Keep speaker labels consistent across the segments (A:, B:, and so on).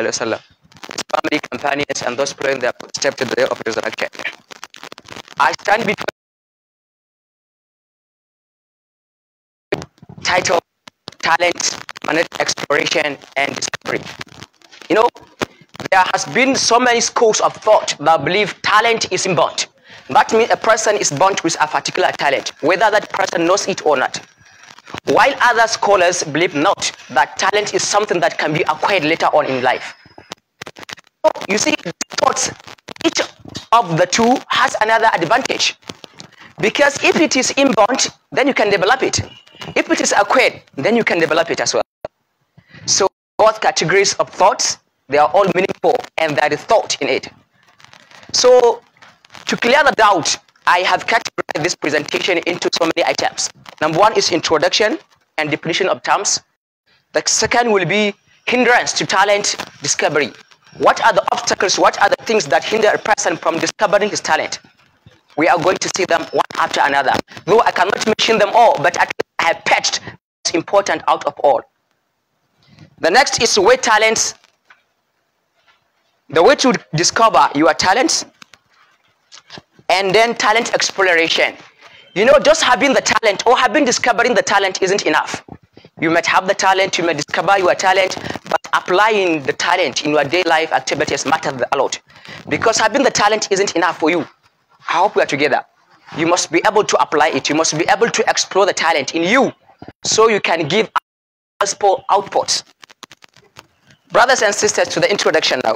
A: wasallam, his family, companions, and those following their footsteps to the day of resurrection. I stand between title, talent, exploration, and discovery. You know, there has been so many schools of thought that believe talent is inborn. That means a person is born with a particular talent, whether that person knows it or not. While other scholars believe not, that talent is something that can be acquired later on in life. So you see, thoughts, each of the two has another advantage. Because if it is inborn, then you can develop it. If it is acquired, then you can develop it as well. So both categories of thoughts, they are all meaningful and there is thought in it. So to clear the doubt, I have categorized this presentation into so many items. Number one is introduction and definition of terms. The second will be hindrance to talent discovery. What are the obstacles, what are the things that hinder a person from discovering his talent? We are going to see them one after another. Though I cannot mention them all, but at least I have patched what's important out of all. The next is the way to discover your talents, and then talent exploration. You know, just having the talent or discovering the talent isn't enough. You might have the talent, you may discover your talent, but applying the talent in your daily life activities matters a lot. Because having the talent isn't enough for you. I hope we are together. You must be able to apply it. You must be able to explore the talent in you so you can give outputs. Brothers and sisters, to the introduction now.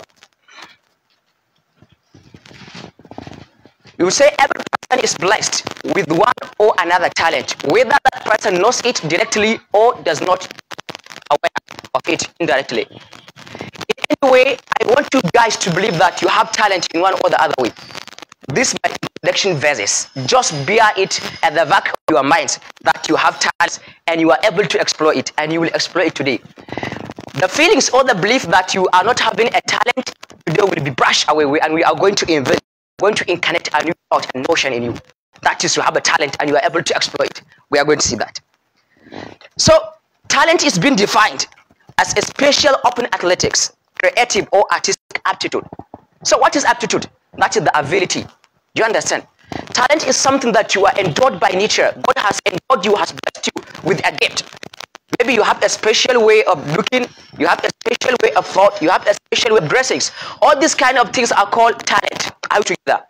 A: You will say every person is blessed with one or another talent, whether that person knows it directly or does not aware of it indirectly. In any way, I want you guys to believe that you have talent in one or the other way. This my introduction verses. Just bear it at the back of your minds that you have talent and you are able to explore it, and you will explore it today. The feelings or the belief that you are not having a talent today will be brushed away, and we are going to incarnate a new thought and notion in you. That is, you have a talent and you are able to explore it. We are going to see that. So, talent is being defined as a special open athletics, creative or artistic aptitude. So, what is aptitude? That is the ability. Do you understand? Talent is something that you are endowed by nature. God has endowed you, has blessed you with a gift. Maybe you have a special way of looking, you have a special way of thought, you have a special way of dressing. All these kind of things are called talent. Are you together?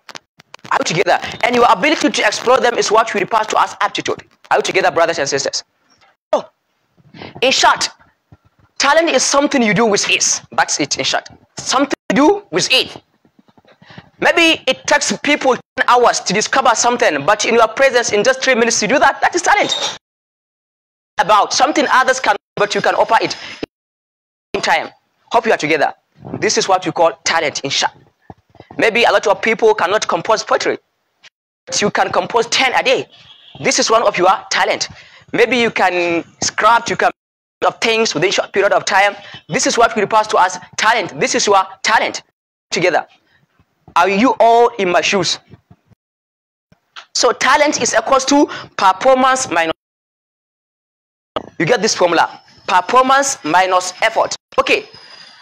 A: Are you together? And your ability to explore them is what we refer to as aptitude. Are you together, brothers and sisters? Oh, in short, talent is something you do with ease. That's it, in short. Something you do with ease. Maybe it takes people 10 hours to discover something, but in your presence, in just 3 minutes to do that, that is talent. About something others can, but you can offer it in time. Hope you are together. This is what we call talent in short. Maybe a lot of people cannot compose poetry, but you can compose 10 a day. This is one of your talent. Maybe you can scrap, you can do things within a short period of time. This is what we refer to as talent. This is your talent. Together. Are you all in my shoes? So talent is equals to performance minus. You get this formula. Performance minus effort. Okay.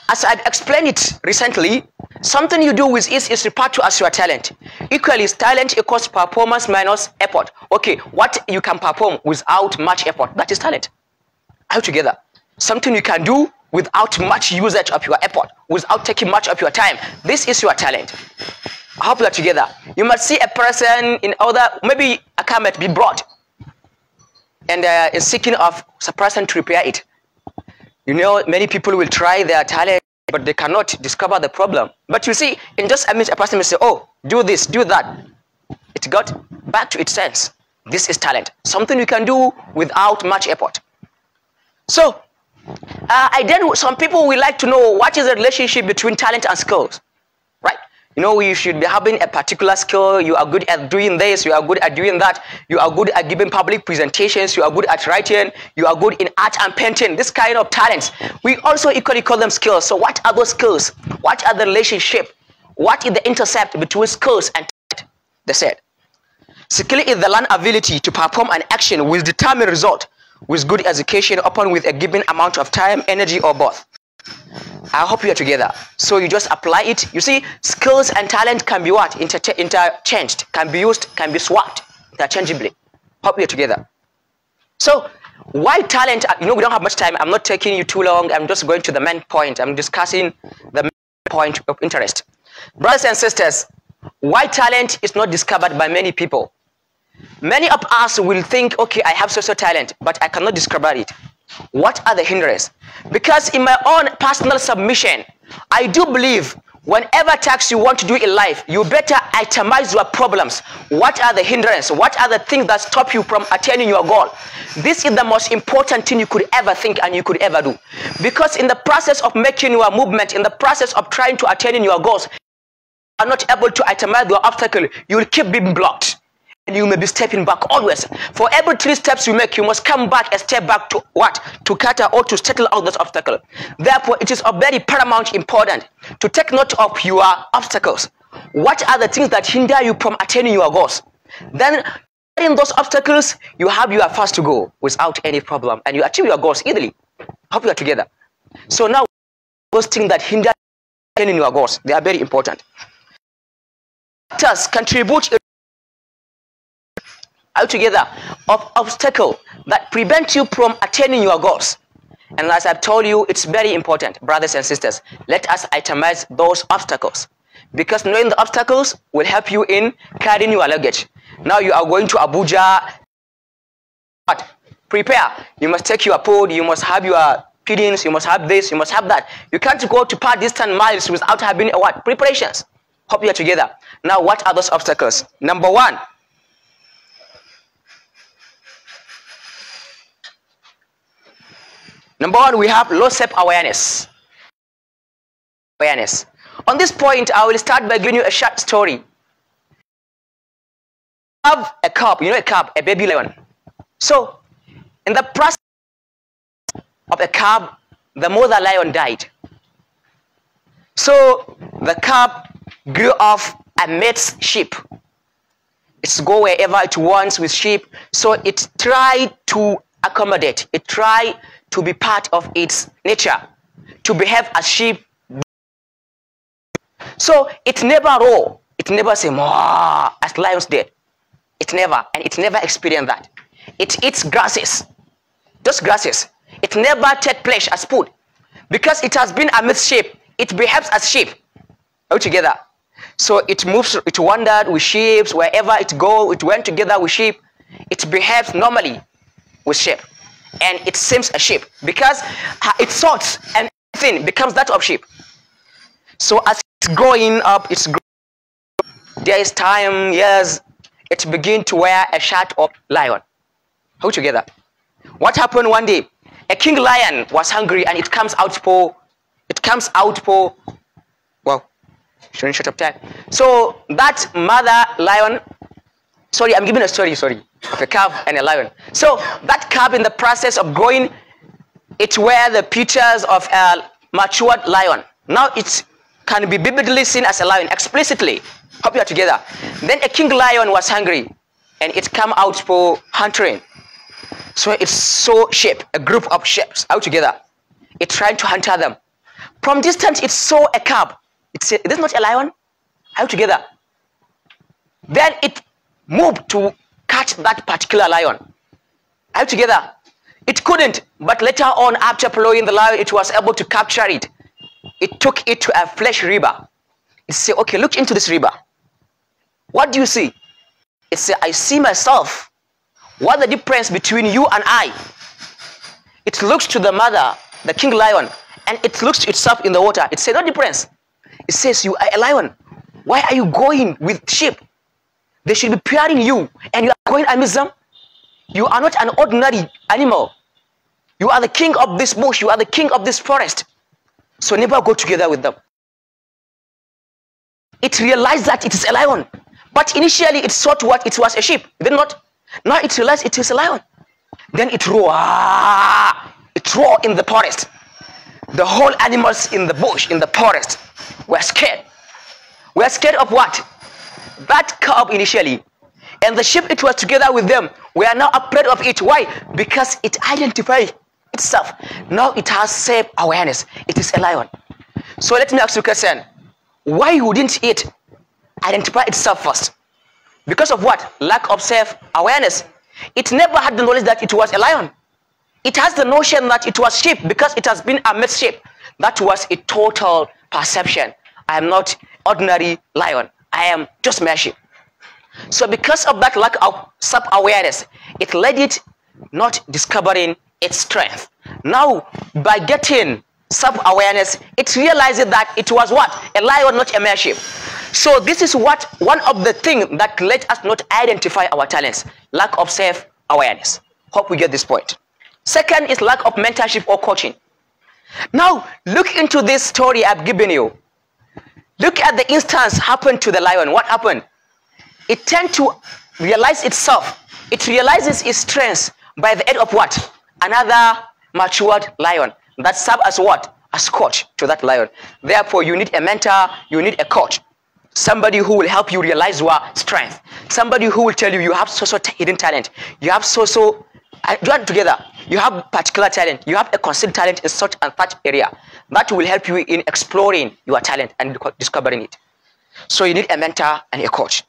A: As I've explained it recently, something you do with ease is referred to as your talent. Equally, talent equals performance minus effort. Okay, what you can perform without much effort, that is talent. Are you together? Something you can do without much usage of your effort, without taking much of your time. This is your talent. I hope you are together. You must see a person in other, maybe a car might be brought, and is seeking of a person to repair it. You know, many people will try their talent, but they cannot discover the problem. But you see, in just a minute, a person will say, oh, do this, do that. It got back to its sense. This is talent. Something you can do without much effort. So, some people will like to know what is the relationship between talent and skills. Right? You know, you should be having a particular skill. You are good at doing this. You are good at doing that. You are good at giving public presentations. You are good at writing. You are good in art and painting. This kind of talents. We also equally call them skills. So what are those skills? What are the relationship? What is the intercept between skills and talent? They said, skill is the learned ability to perform an action with determined result, with good education, upon with a given amount of time, energy, or both. I hope you are together. So you just apply it. You see, skills and talent can be what? Interchanged, can be used, can be swapped interchangeably. Hope you are together. So why talent? We don't have much time. I'm not taking you too long. I'm just going to the main point. I'm discussing the main point of interest. Brothers and sisters, why talent is not discovered by many people? Many of us will think, okay, I have social talent, but I cannot discover it. What are the hindrances? Because in my own personal submission, I do believe whenever task you want to do in life, you better itemize your problems. What are the hindrances? What are the things that stop you from attaining your goal? This is the most important thing you could ever think and you could ever do. Because in the process of making your movement, in the process of trying to attain your goals, you are not able to itemize your obstacle. You will keep being blocked. And you may be stepping back always. For every 3 steps you make, you must come back and step back to what? To cater or to settle out this obstacle. Therefore, it is of very paramount important to take note of your obstacles. What are the things that hinder you from attaining your goals? Then, in those obstacles, you have your fast to go without any problem, and you achieve your goals easily. Hope you are together. So now, those things that hinder attaining your goals, they are very important. Factors contribute altogether of obstacle that prevent you from attaining your goals. And as I've told you, it's very important, brothers and sisters. Let us itemize those obstacles, because knowing the obstacles will help you in carrying your luggage. Now you are going to Abuja. But prepare. You must take your food. You must have your feedings. You must have this. You must have that. You can't go to far distant miles without having what? Preparations. Hope you are together. Now, what are those obstacles? Number one. Number one, we have low self-awareness. On this point, I will start by giving you a short story. I have a cub, a cub, a baby lion. So, in the process of a cub, the mother lion died. So, the cub grew up and met sheep. It's go wherever it wants with sheep. So, it tried to accommodate. It tried to be part of its nature, to behave as sheep. So it never roar, it never say "Moo," as lions did. It never, and it never experienced that. It eats grasses, just grasses. It never takes flesh as food, because it has been amidst sheep. It behaves as sheep altogether. So it moves, it wandered with sheep wherever it go. It went together with sheep. It behaves normally with sheep. And it seems a sheep because its thoughts and everything becomes that of sheep. So as it's growing up, there is time, years, it begins to wear a shirt of lion. All together. What happened one day? A king lion was hungry and it comes out for, well, shouldn't shut up time. So that mother lion, sorry, I'm giving a story, sorry. Of a calf and a lion. So that calf, in the process of growing, it wear the features of a matured lion. Now it can be biblically seen as a lion explicitly. Hope you are together. Then a king lion was hungry and it come out for hunting. So it saw sheep, a group of sheep out together. It tried to hunter them. From distance it saw a calf. It said, "Is this not a lion?" Out together. Then it moved to catch that particular lion. All together. It couldn't, but later on, after following the lion, it was able to capture it. It took it to a flesh river. It said, "Okay, look into this river. What do you see?" It said, "I see myself. What's the difference between you and I?" It looks to the mother, the king lion, and it looks to itself in the water. It said, "No difference." It says, "You are a lion. Why are you going with sheep? They should be pairing you, and you are going amidst them. You are not an ordinary animal. You are the king of this bush. You are the king of this forest. So never go together with them." It realized that it is a lion. But initially it thought what it was a sheep. Did not? Now it realized it is a lion. Then it roared. It roared in the forest. The whole animals in the bush, in the forest, were scared. Were scared of what? That calf initially, and the sheep it was together with them were now afraid of it. Why? Because it identified itself. Now it has self-awareness. It is a lion. So let me ask you a question. Why wouldn't it identify itself first? Because of what? Lack of self-awareness. It never had the knowledge that it was a lion. It has the notion that it was sheep because it has been a mixed sheep. That was a total perception. I am not ordinary lion. I am just mere sheep. So because of that lack of self-awareness, it led it not discovering its strength. Now, by getting self-awareness, it realizes that it was what? A lion, not a mere sheep. So this is what one of the things that let us not identify our talents. Lack of self-awareness. Hope we get this point. Second is lack of mentorship or coaching. Now, look into this story I've given you. Look at the instance happened to the lion. What happened? It tends to realize itself. It realizes its strengths by the aid of what? Another matured lion that serves as what? As coach to that lion. Therefore, you need a mentor, you need a coach. Somebody who will help you realize your strength. Somebody who will tell you you have so hidden talent. You have join together. You have particular talent. You have a concealed talent in such and such area. That will help you in exploring your talent and discovering it. So you need a mentor and a coach.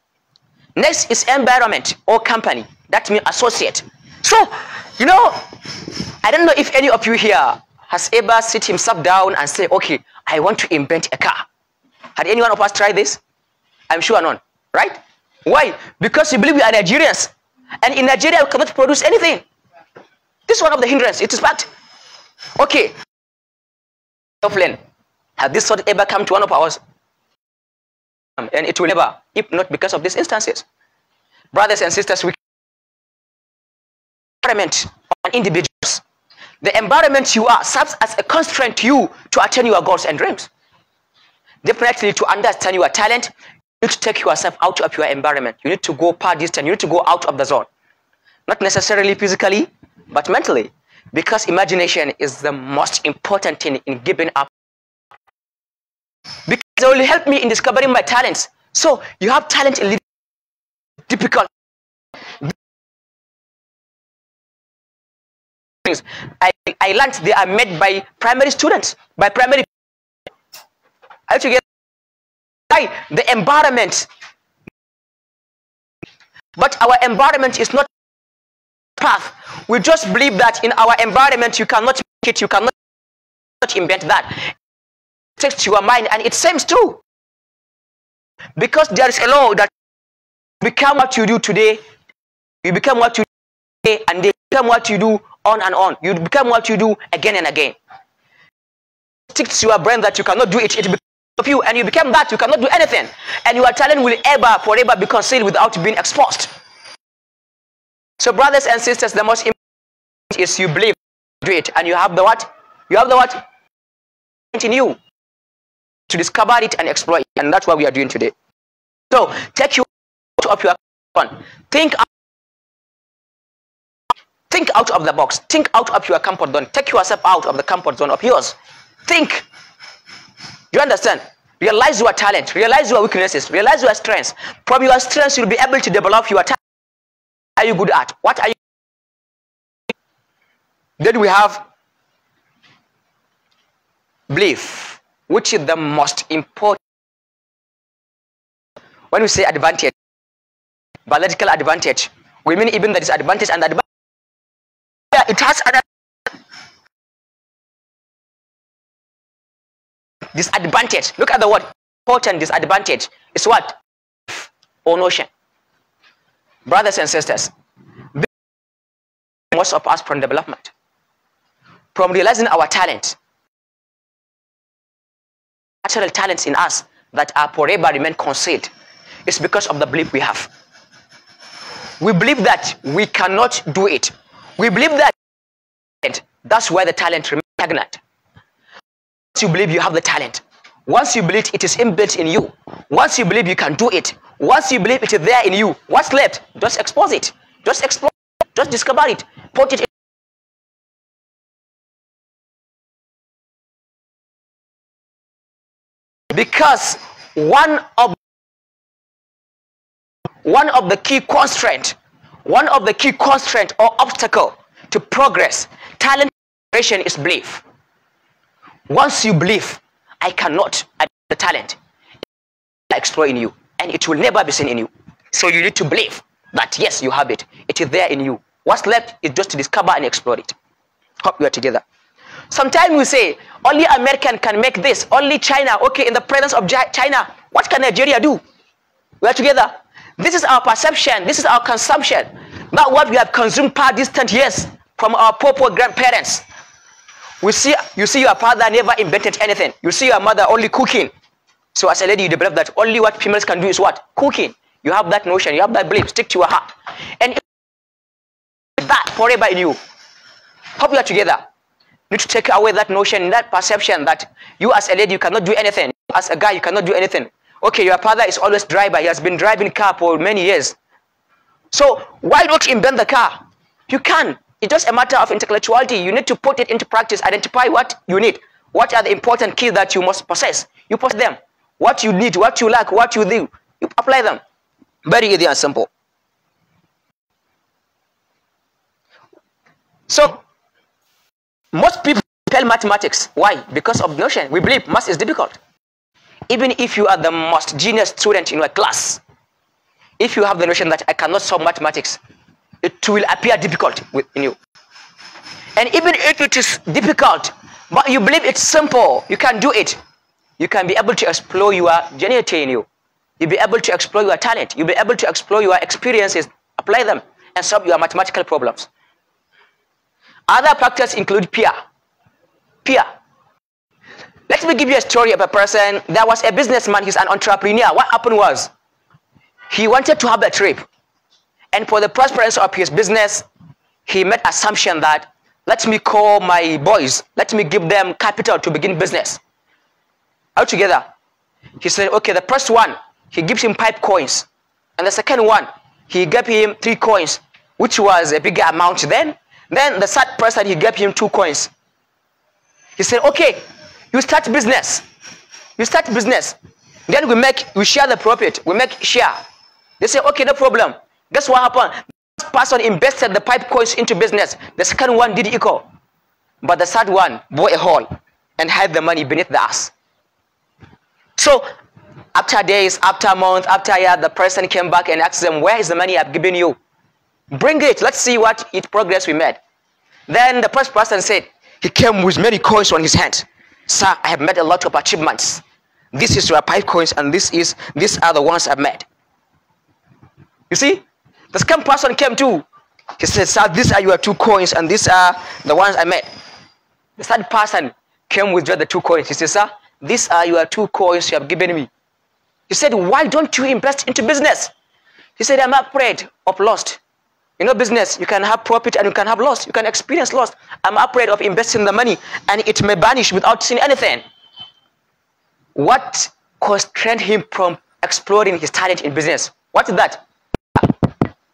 A: Next is environment or company. That means associate. So, you know, I don't know if any of you here has ever sit himself down and say, okay, I want to invent a car. Had any one of us tried this? I'm sure none, right? Why? Because you believe we are Nigerians. And in Nigeria, we cannot produce anything. This is one of the hindrances. It is fact. Okay. Have this thought ever come to one of ours? And it will never, if not because of these instances. Brothers and sisters, we environment on individuals. The environment you are serves as a constraint to you to attain your goals and dreams. Definitely, to understand your talent, you need to take yourself out of your environment. You need to go far distance. You need to go out of the zone. Not necessarily physically, but mentally. Because imagination is the most important thing in giving up. Because it will help me in discovering my talents. So, you have talent in difficult things. I learned they are made by primary students, by primary. How to get the environment, but our environment is not path. We just believe that in our environment you cannot make it, you cannot invent that. It takes your mind, and it seems true because there is a law that you become what you do today, you become what you do today, and they become what you do on and on. You become what you do again and again. It sticks to your brain that you cannot do it. It of you, and you become that, you cannot do anything, and your talent will forever be concealed without being exposed. So brothers and sisters, the most important is you believe, do it, and you have the what? You have the what? In you to discover it and explore it, and that's what we are doing today. So take you out of your comfort. Think out of the box. Think out of your comfort zone. Take yourself out of the comfort zone of yours. Think. You understand? Realize your talent, realize your weaknesses, realize your strengths. From your strengths, you'll be able to develop your talent. What are you good at? What are you? Then we have belief, which is the most important. When we say advantage, biological advantage, we mean even the disadvantage and the advantage. Yeah, it has an disadvantage. Look at the word important. Disadvantage is what? Or notion. Brothers and sisters, most of us from development, from realizing our talent, natural talents in us that are forever remain concealed, is because of the belief we have. We believe that we cannot do it. We believe that that's why the talent remains stagnant. Once you believe you have the talent, once you believe it is inbuilt in you, once you believe you can do it, once you believe it is there in you, what's left? Just expose it. Just explore it. Just discover it. Put it in. Because one of the key constraint or obstacle to progress, talent creation, is belief. Once you believe I cannot add the talent I explore in you, and it will never be seen in you. So you need to believe that yes, you have it. It is there in you. What's left is just to discover and explore it. Hope we are together. Sometimes we say only American can make this, only China. Okay, in the presence of China, what can Nigeria do? We are together. This is our perception. This is our consumption. Not what we have consumed past distant years from our poor grandparents. You see your father never invented anything. You see your mother only cooking. So as a lady, you develop that only what females can do is what? Cooking. You have that notion. You have that belief. Stick to your heart. And that forever in you. Hope we are together. You need to take away that notion, that perception that you as a lady, you cannot do anything. As a guy, you cannot do anything. Okay, your father is always driver. He has been driving car for many years. So why not invent the car? You can. It's just a matter of intellectuality. You need to put it into practice. Identify what you need. What are the important keys that you must possess? You possess them. What you need, what you lack, what you do, you apply them. Very easy and simple. So most people fail mathematics. Why? Because of notion. We believe math is difficult. Even if you are the most genius student in your class, if you have the notion that I cannot solve mathematics, it will appear difficult in you. And even if it is difficult, but you believe it's simple, you can do it, you can be able to explore your genuity in you. You'll be able to explore your talent. You'll be able to explore your experiences, apply them, and solve your mathematical problems. Other factors include peer. Peer. Let me give you a story of a person. There was a businessman, he's an entrepreneur. What happened was, he wanted to have a trip. And for the prosperity of his business, he made assumption that, let me call my boys, let me give them capital to begin business. All together. He said, okay, the first one, he gives him 5 coins. And the second one, he gave him 3 coins, which was a bigger amount then. Then the third person, he gave him 2 coins. He said, okay, you start business. You start business. Then we share the profit. We make share. They say, okay, no problem. Guess what happened? This person invested the 5 coins into business. The second one did equal. But the third one bought a hole and hid the money beneath the ass. So after days, after months, after year, the person came back and asked them, where is the money I've given you? Bring it. Let's see what progress we made. Then the first person said, he came with many coins on his hand. Sir, I have made a lot of achievements. This is your 5 coins and these are the ones I've made. You see? The second person came too. He said, sir, these are your 2 coins and these are the ones I made. The third person came with just the 2 coins. He said, sir, these are your 2 coins you have given me. He said, why don't you invest into business? He said, I'm afraid of loss. You know, business, you can have profit and you can have loss. You can experience loss. I'm afraid of investing the money and it may vanish without seeing anything. What constrained him from exploring his talent in business? What is that?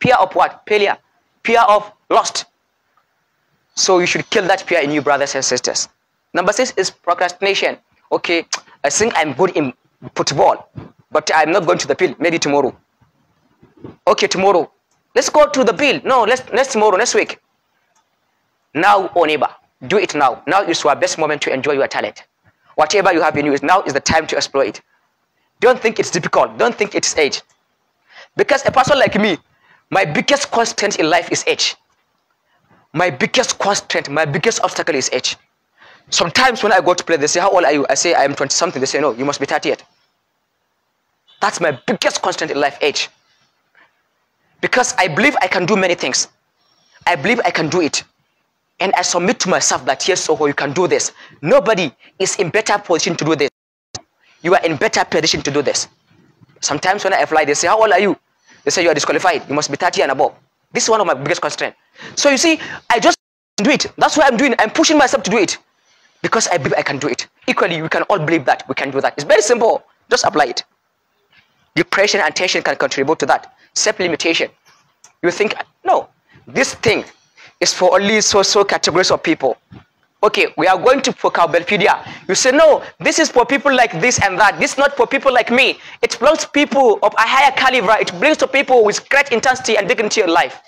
A: Fear of what? Failure. Fear of loss. So you should kill that fear in you, brothers and sisters. Number 6 is procrastination. Okay, I think I'm good in football, but I'm not going to the field. Maybe tomorrow. Okay, tomorrow. Let's go to the field. No, let's tomorrow, next week. Now or never. Do it now. Now is your best moment to enjoy your talent. Whatever you have in you, now is the time to explore it. Don't think it's difficult. Don't think it's age. Because a person like me, my biggest constraint in life is age. My biggest constraint, my biggest obstacle is age. Sometimes when I go to play, they say, how old are you? I say, I am 20 something. They say, no, you must be 38. That's my biggest constraint in life, age. Because I believe I can do many things. I believe I can do it. And I submit to myself that, yes, so you can do this. Nobody is in better position to do this. You are in better position to do this. Sometimes when I apply, they say, how old are you? They say, you are disqualified. You must be 30 and above. This is one of my biggest constraints. So you see, I just do it. That's what I'm doing. I'm pushing myself to do it. Because I believe I can do it. Equally, we can all believe that we can do that. It's very simple. Just apply it. Depression and tension can contribute to that. Self-limitation. You think, no, this thing is for only so categories of people. Okay, we are going to vocabulary. You say, no, this is for people like this and that. This is not for people like me. It belongs to people of a higher caliber. It belongs to people with great intensity and dignity in life.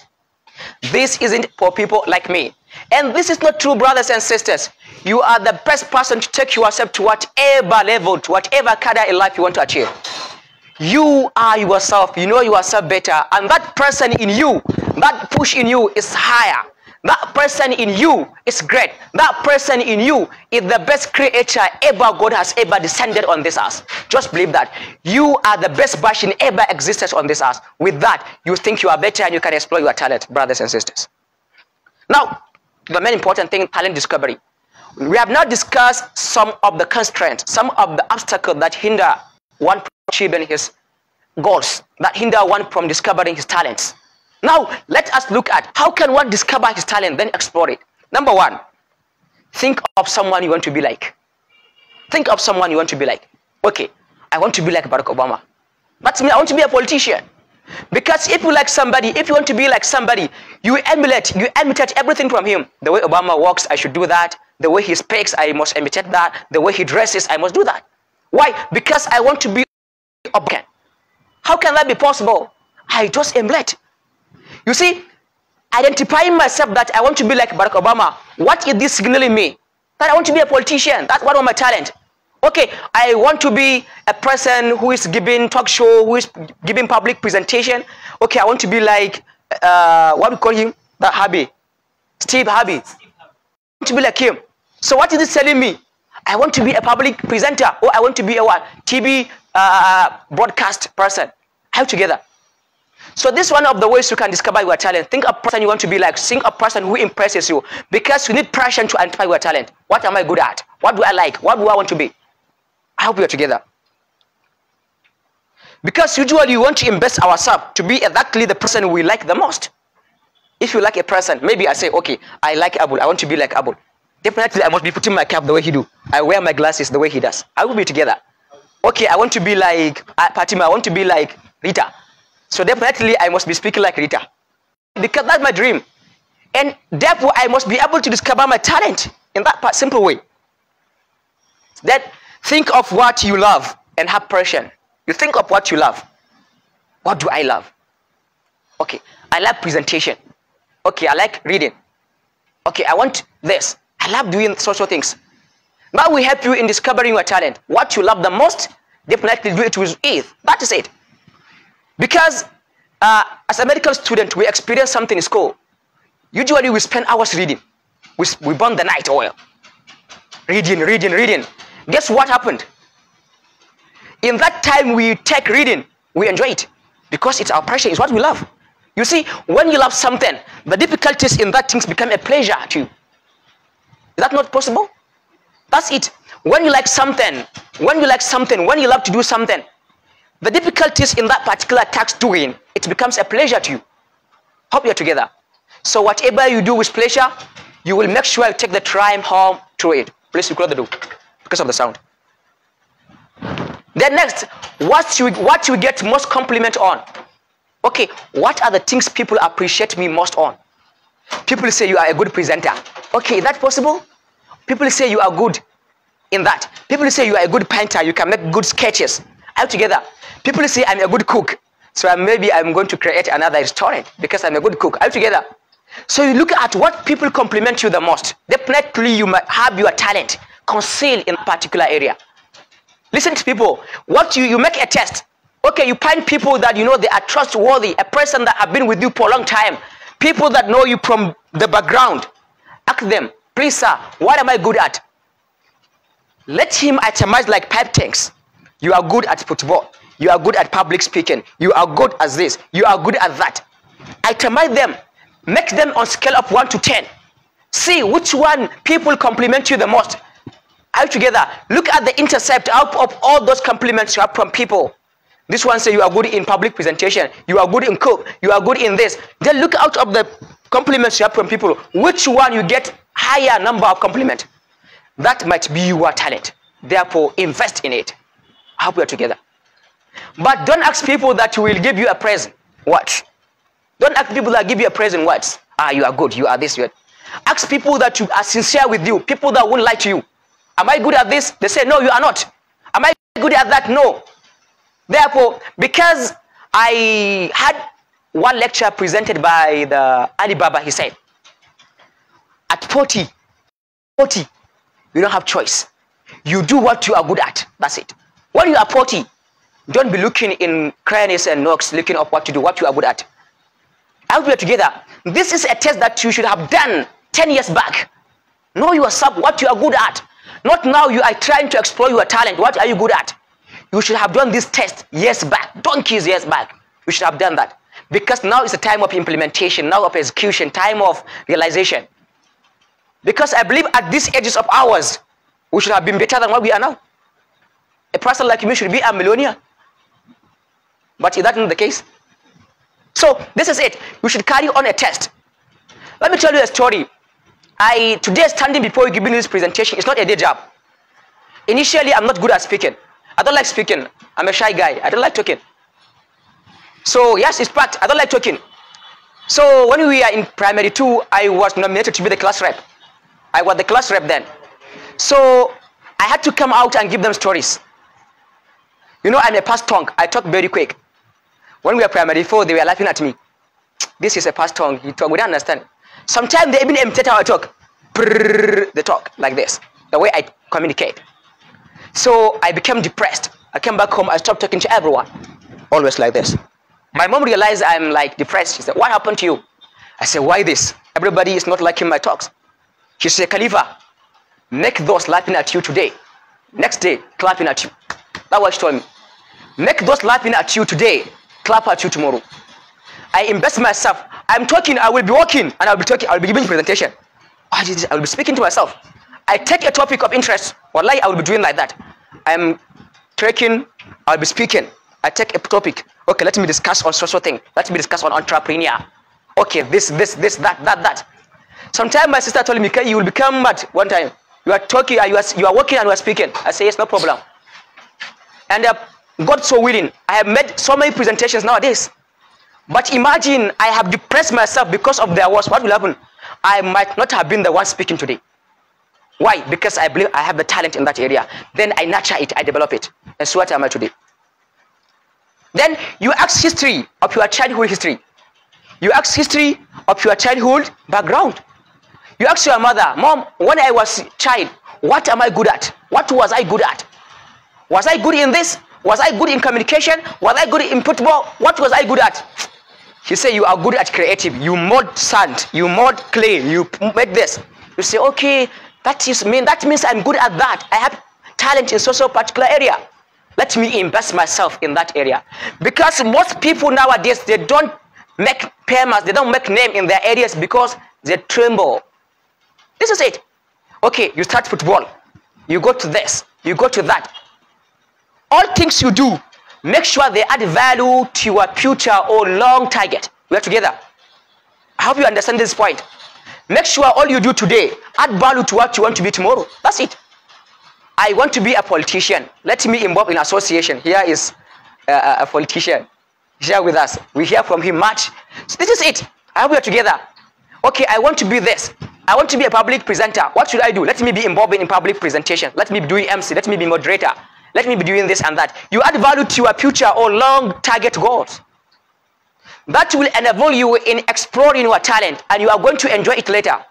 A: This isn't for people like me. And this is not true, brothers and sisters. You are the best person to take yourself to whatever level, to whatever career in life you want to achieve. You are yourself. You know yourself better. And that person in you, that push in you is higher. That person in you is great. That person in you is the best creator ever God has ever descended on this earth. Just believe that. You are the best version ever existed on this earth. With that, you think you are better and you can explore your talent, brothers and sisters. Now, the main important thing, talent discovery. We have now discussed some of the constraints, some of the obstacles that hinder one from achieving his goals, that hinder one from discovering his talents. Now, let us look at how can one discover his talent, then explore it. Number one, think of someone you want to be like. Think of someone you want to be like. Okay, I want to be like Barack Obama. That's me, I want to be a politician. Because if you like somebody, if you want to be like somebody, you imitate everything from him. The way Obama walks, I should do that. The way he speaks, I must imitate that. The way he dresses, I must do that. Why? Because I want to be Obama. How can that be possible? I just emulate. You see, identifying myself that I want to be like Barack Obama, what is this signaling me? That I want to be a politician. That's one of my talent. Okay, I want to be a person who is giving talk show, who is giving public presentation. Okay, I want to be like, what we call him? That Harvey. Steve Harvey. I want to be like him. So what is this telling me? I want to be a public presenter, or I want to be a what? TV broadcast person. How together? So this is one of the ways you can discover your talent. Think of a person you want to be like. Think of a person who impresses you. Because you need passion to identify your talent. What am I good at? What do I like? What do I want to be? I hope we are together. Because usually we want to invest ourselves to be exactly the person we like the most. If you like a person, maybe I say, okay, I like Abul. I want to be like Abul. Definitely I must be putting my cap the way he do. I wear my glasses the way he does. I will be together. Okay, I want to be like Fatima. I want to be like Rita. So definitely I must be speaking like Rita. Because that's my dream. And therefore I must be able to discover my talent in that simple way. That think of what you love and have passion. You think of what you love. What do I love? Okay, I love presentation. Okay, I like reading. Okay, I want this. I love doing social things. Now we help you in discovering your talent. What you love the most, definitely do it with ease. That is it. Because as a medical student, we experience something in school. Usually we spend hours reading. We burn the night oil. Reading. Guess what happened? In that time we take reading, we enjoy it. Because it's our passion, it's what we love. You see, when you love something, the difficulties in that things become a pleasure to you. Is that not possible? That's it. When you like something, when you love to do something, the difficulties in that particular task doing, it becomes a pleasure to you. Hope you're together. So whatever you do with pleasure, you will make sure you take the triumph home through it. Please, you close the door because of the sound. Then next, what you get most compliment on? Okay, what are the things people appreciate me most on? People say you are a good presenter. Okay, is that possible? People say you are good in that. People say you are a good painter. You can make good sketches. All together. People say I'm a good cook. So maybe I'm going to create another restaurant because I'm a good cook. All together. So you look at what people compliment you the most. Definitely you might have your talent concealed in a particular area. Listen to people. What you make a test. Okay, you find people that you know they are trustworthy, a person that have been with you for a long time, people that know you from the background. Ask them, please sir, what am I good at? Let him itemize like 5 things. You are good at football. You are good at public speaking. You are good at this. You are good at that. Itemize them. Make them on scale of 1 to 10. See which one people compliment you the most. All together, look at the intercept out of all those compliments you have from people. This one say you are good in public presentation. You are good in cook. You are good in this. Then look out of the compliments you have from people. Which one you get higher number of compliment? That might be your talent. Therefore, invest in it. I hope we are together. But don't ask people that will give you a present. What? Don't ask people that give you a present. What? Ah, you are good. You are this. You are. Ask people that are sincere with you. People that won't lie to you. Am I good at this? They say, no, you are not. Am I good at that? No. Therefore, because I had one lecture presented by the Alibaba, he said, At 40, you don't have choice. You do what you are good at. That's it. When you are 40, don't be looking in crannies and nooks, looking up what to do, what you are good at. I hope we are together. This is a test that you should have done 10 years back. Know yourself, what you are good at. Not now you are trying to explore your talent. What are you good at? You should have done this test years back, donkeys years back. You should have done that. Because now is the time of implementation, now of execution, time of realization. Because I believe at these ages of ours, we should have been better than what we are now. A person like me should be a millionaire. But is that not the case? So this is it. You should carry on a test. Let me tell you a story. Today standing before you giving this presentation is not a day job. Initially, I'm not good at speaking. I don't like speaking. I'm a shy guy. I don't like talking. So yes, it's fact. I don't like talking. So when we are in primary 2, I was nominated to be the class rep. I was the class rep then. So I had to come out and give them stories. You know, I'm a past tongue. I talk very quick. When we were primary 4, they were laughing at me. This is a past tongue. He talk. We don't understand. Sometimes they even imitate how I talk. They talk like this. The way I communicate. So I became depressed. I came back home. I stopped talking to everyone. Always like this. My mom realized I'm like depressed. She said, "What happened to you?" I said, "Why this? Everybody is not liking my talks." She said, "Khalifa, make those laughing at you today. Next day, clapping at you." That's what she told me. Make those laughing at you today, clap at you tomorrow. I invest myself. I'm talking, I will be walking, and I'll be talking, I'll be giving presentation. I will be speaking to myself. I take a topic of interest. Wallahi, I will be doing like that. I'm trekking, I'll be speaking. I take a topic. Okay, let me discuss on social thing. Let me discuss on entrepreneur. Okay, this, that. Sometimes my sister told me, you will become mad one time. You are talking, you are walking and you are speaking. I say, yes, no problem. And God so willing, I have made so many presentations nowadays. But imagine I have depressed myself because of their words. What will happen? I might not have been the one speaking today. Why? Because I believe I have the talent in that area. Then I nurture it, I develop it. And so what am I today? Then you ask history of your childhood history. You ask history of your childhood background. You ask your mother, "Mom, when I was a child, what am I good at? What was I good at? Was I good in this? Was I good in communication? Was I good in football? What was I good at?" She say, "You are good at creative. You mold sand, you mold clay, you make this." You say, "Okay, that means I'm good at that. I have talent in so particular area. Let me invest myself in that area." Because most people nowadays, they don't make famous, they don't make name in their areas because they tremble. This is it. Okay, you start football. You go to this, you go to that. All things you do, make sure they add value to your future or long target. We are together. I hope you understand this point. Make sure all you do today add value to what you want to be tomorrow. That's it. I want to be a politician. Let me involve in association. Here is a politician. Share with us. We hear from him much. So this is it. I hope we are together. Okay, I want to be this. I want to be a public presenter. What should I do? Let me be involved in public presentation. Let me be doing MC. Let me be moderator. Let me be doing this and that. You add value to your future or long target goals. That will enable you in exploring your talent, and you are going to enjoy it later.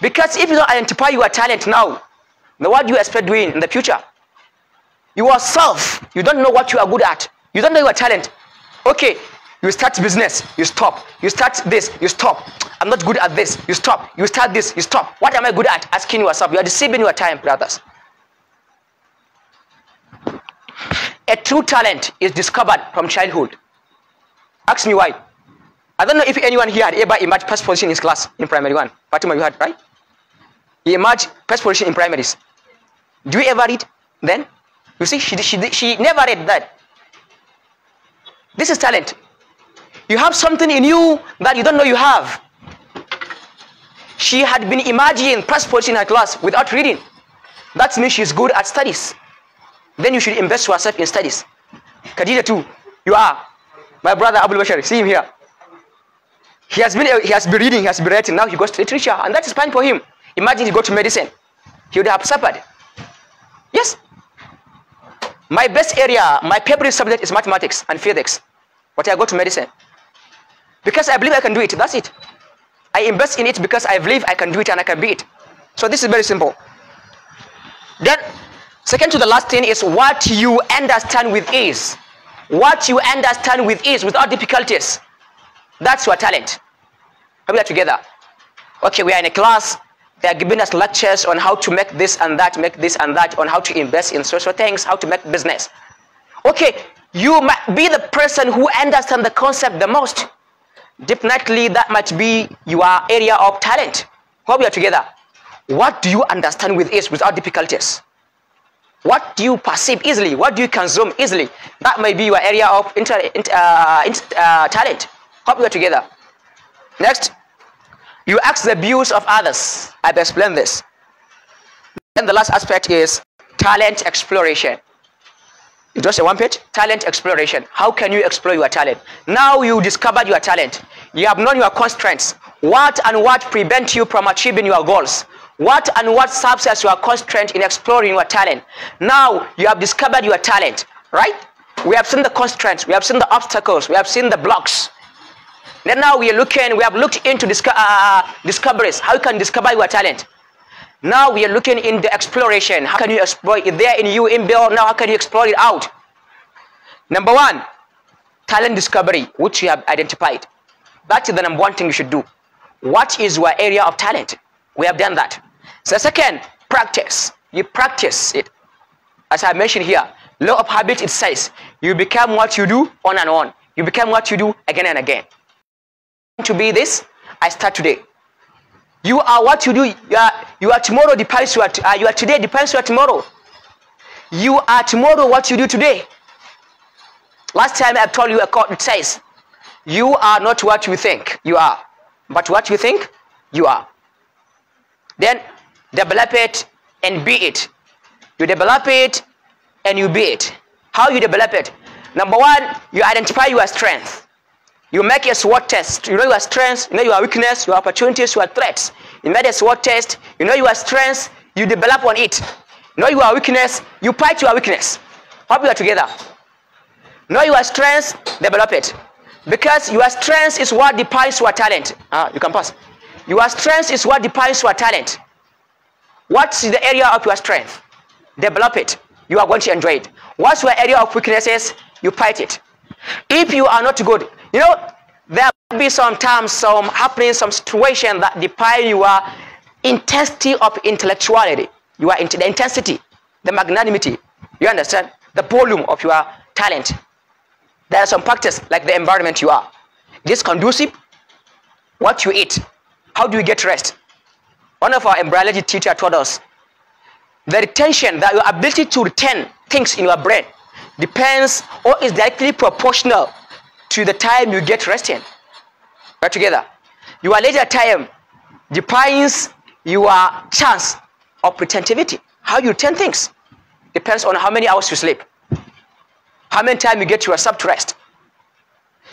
A: Because if you don't identify your talent now, then what do you expect doing in the future? Yourself, you don't know what you are good at. You don't know your talent. Okay, you start business, you stop. You start this, you stop. I'm not good at this, you stop. You start this, you stop. What am I good at? Asking yourself. You are deceiving your time, brothers. A true talent is discovered from childhood. Ask me why. I don't know if anyone here had ever emerged first position in his class in primary 1. Fatima, you had, right? He emerged first position in primaries. Do you ever read then? You see, she never read that. This is talent. You have something in you that you don't know you have. She had been emerging first position in her class without reading. That means she's good at studies. Then you should invest yourself in studies. Khadija too, you are. My brother Abdul Bashar, see him here. He has been reading, he has been writing, now he goes to literature, and that is fine for him. Imagine he go to medicine. He would have suffered. Yes. My best area, my favorite subject is mathematics and physics. But I go to medicine. Because I believe I can do it, that's it. I invest in it because I believe I can do it and I can be it. So this is very simple. Then, second to the last thing is what you understand with ease. What you understand with ease, without difficulties. That's your talent. Are we together? Okay, we are in a class. They are giving us lectures on how to make this and that, on how to invest in social things, how to make business. Okay, you might be the person who understands the concept the most. Definitely, that might be your area of talent. Hope we are together. What do you understand with ease, without difficulties? What do you perceive easily? What do you consume easily? That may be your area of talent. Hope we are together. Next, you ask the views of others. I've explained this. Then the last aspect is talent exploration. Just a one page. Talent exploration. How can you explore your talent? Now you discovered your talent. You have known your constraints. What and what prevent you from achieving your goals? What and what serves as your constraint in exploring your talent? Now you have discovered your talent, right? We have seen the constraints. We have seen the obstacles. We have seen the blocks. Then now we have looked into discoveries. How you can discover your talent? Now we are looking in the exploration. How can you explore it there in you, in Bill? Now how can you explore it out? Number one, talent discovery, which you have identified. That is the number one thing you should do. What is your area of talent? We have done that. So second, practice. You practice it. As I mentioned here, law of habit, it says, you become what you do on and on. You become what you do again and again. To be this, I start today. You are what you do. You are tomorrow depends you are today depends your tomorrow. You are tomorrow what you do today. Last time I told you a quote, it says, you are not what you think you are, but what you think you are. Then develop it and be it. You develop it and you be it. How you develop it? Number one, you identify your strength. You make a SWOT test. You know your strengths, you know your weakness, your opportunities, your threats. You make a SWOT test. You know your strengths, you develop on it. You know your weakness, you fight your weakness. Hope you are together. Know your strengths, develop it. Because your strengths is what defines your talent. You can pass. Your strengths is what defines your talent. What's the area of your strength? Develop it. You are going to enjoy it. What's your area of weaknesses? You fight it. If you are not good, you know, there will be some times, some happenings, some situation that define your intensity of intellectuality, the intensity, the magnanimity, you understand, the volume of your talent. There are some factors like the environment you are. It is conducive, what you eat, how do you get rest. One of our embryology teachers told us, the retention, that your ability to retain things in your brain depends or is directly proportional to the time you get resting. Right together. Your leisure time defines your chance of retentivity. How you retain things depends on how many hours you sleep, how many times you get yourself to rest.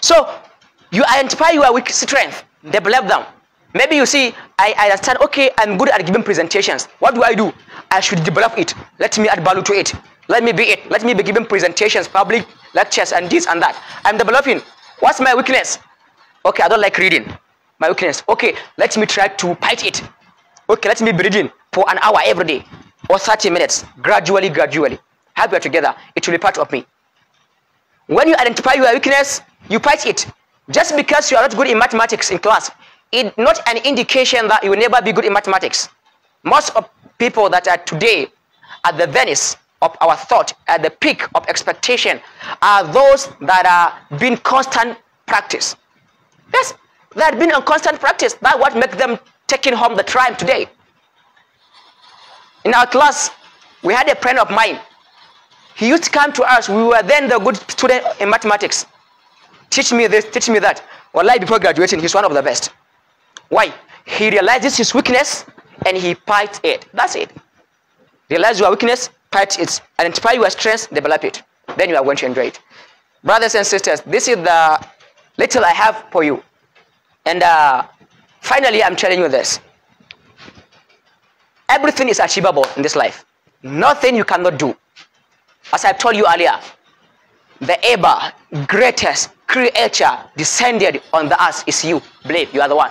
A: So you identify your weak strength, develop them. Maybe you see, I understand, okay, I'm good at giving presentations. What do? I should develop it. Let me add value to it. Let me be it. Let me be giving presentations, public lectures, and this and that. I'm developing. What's my weakness? Okay, I don't like reading. My weakness. Okay, let me try to fight it. Okay, let me be reading for an hour every day or 30 minutes. Gradually. Have you together. It will be part of me. When you identify your weakness, you fight it. Just because you are not good in mathematics in class, it's not an indication that you will never be good in mathematics. Most of people that are today at the zenith of our thought, at the peak of expectation, are those that are being constant practice. Yes, they have been on constant practice. That's what makes them taking home the triumph today. In our class, we had a friend of mine. He used to come to us. We were then the good student in mathematics. Teach me this, teach me that. Wallahi, before graduating, he's one of the best. Why? He realizes his weakness and he fights it. That's it. Realize your weakness, fight it. Identify your strengths, develop it. Then you are going to enjoy it. Brothers and sisters, this is the little I have for you. And finally, I'm telling you this. Everything is achievable in this life. Nothing you cannot do. As I told you earlier, the ever greatest creature descended on the earth is you. Believe you are the one.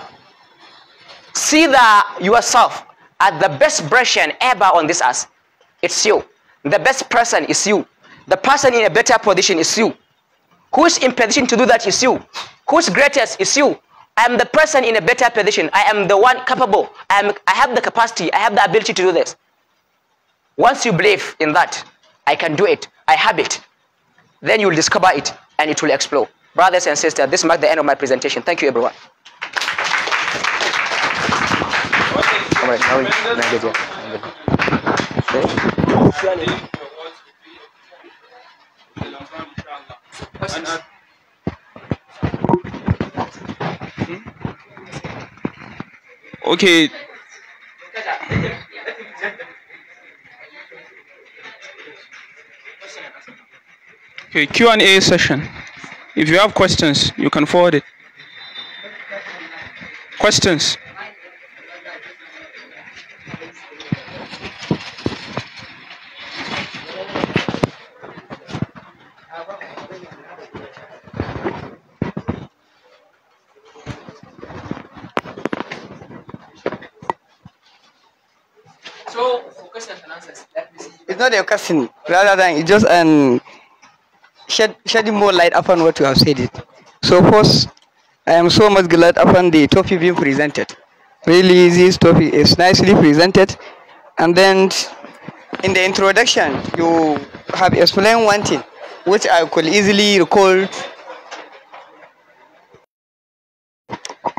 A: See that yourself as the best version ever on this earth. It's you. The best person is you. The person in a better position is you. Who is in position to do that is you. Who's greatest is you. I am the person in a better position. I am the one capable. I have the capacity. I have the ability to do this. Once you believe in that, I can do it. I have it. Then you will discover it and it will explode. Brothers and sisters, this marks the end of my presentation. Thank you, everyone. All right, now
B: okay. Okay, Q&A session. If you have questions, you can forward it. Questions?
A: So, for questions and answers, let me see.
C: It's not a question, rather than it's just shedding more light upon what you have said it. So first, I am so much glad upon the topic being presented. Really, this topic is nicely presented. And then, in the introduction, you have explained one thing, which I could easily recall.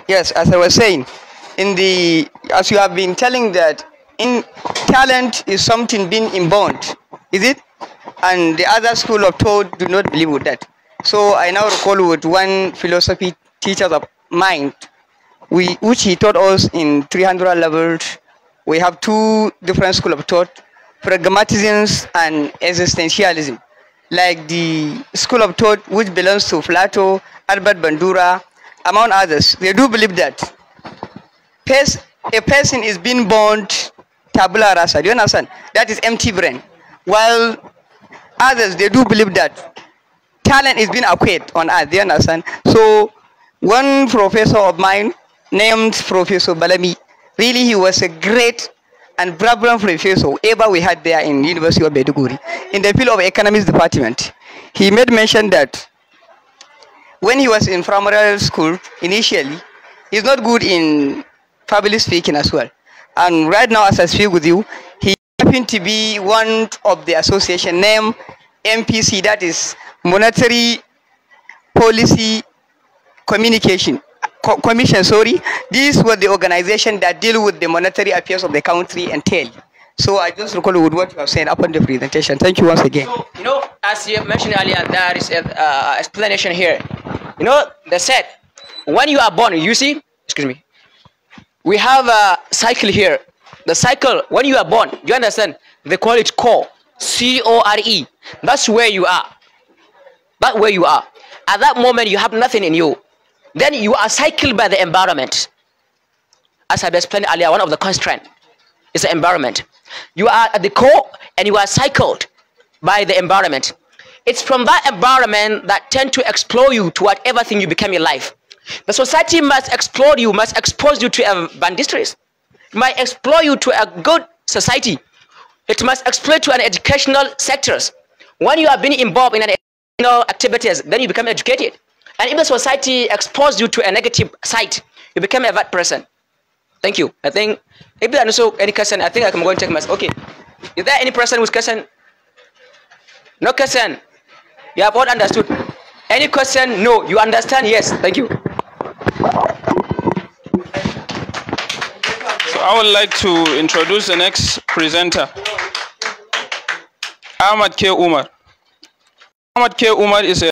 C: Yes, as I was saying, as you have been telling that talent is something being inborn, is it? And the other school of thought do not believe with that. So I now recall with one philosophy teacher of mine, which he taught us in 300 levels. We have two different schools of thought, pragmatism and existentialism. Like the school of thought which belongs to Plato, Albert Bandura, among others, they do believe that a person is being born tabula rasa. Do you understand? That is empty brain. While others, they do believe that talent is being acquired on earth. Do you understand? So one professor of mine named Professor Balami, really he was a great and brilliant professor ever we had there in University of Maiduguri in the field of economics department. He made mention that when he was in primary school initially, he's not good in public speaking as well. And right now, as I speak with you, he happened to be one of the association named MPC, that is Monetary Policy Communication Commission. Sorry, this was the organization that deal with the monetary affairs of the country and tell. So I just recall with what you have said upon the presentation. Thank you once again.
A: So, as you mentioned earlier, there is an explanation here. They said when you are born, you see, excuse me, we have a cycle here. The cycle, when you are born, you understand, they call it core, C-O-R-E. That's where you are. That's where you are. At that moment, you have nothing in you. Then you are cycled by the environment. As I explained earlier, one of the constraints is the environment. You are at the core and you are cycled by the environment. It's from that environment that tend to explore you to whatever thing you become in life. The society must explore you, must expose you to banditries. It might explore you to a good society. It must explore to an educational sectors. When you are being involved in an activities, then you become educated. And if the society exposes you to a negative side, you become a bad person. Thank you. I think if there are also any question, I think I'm going to take my. Okay. Is there any person who's question? No question. You have all understood. Any question? No. You understand? Yes. Thank you.
B: So I would like to introduce the next presenter, Ahmad K. Umar. Ahmad K. Umar is a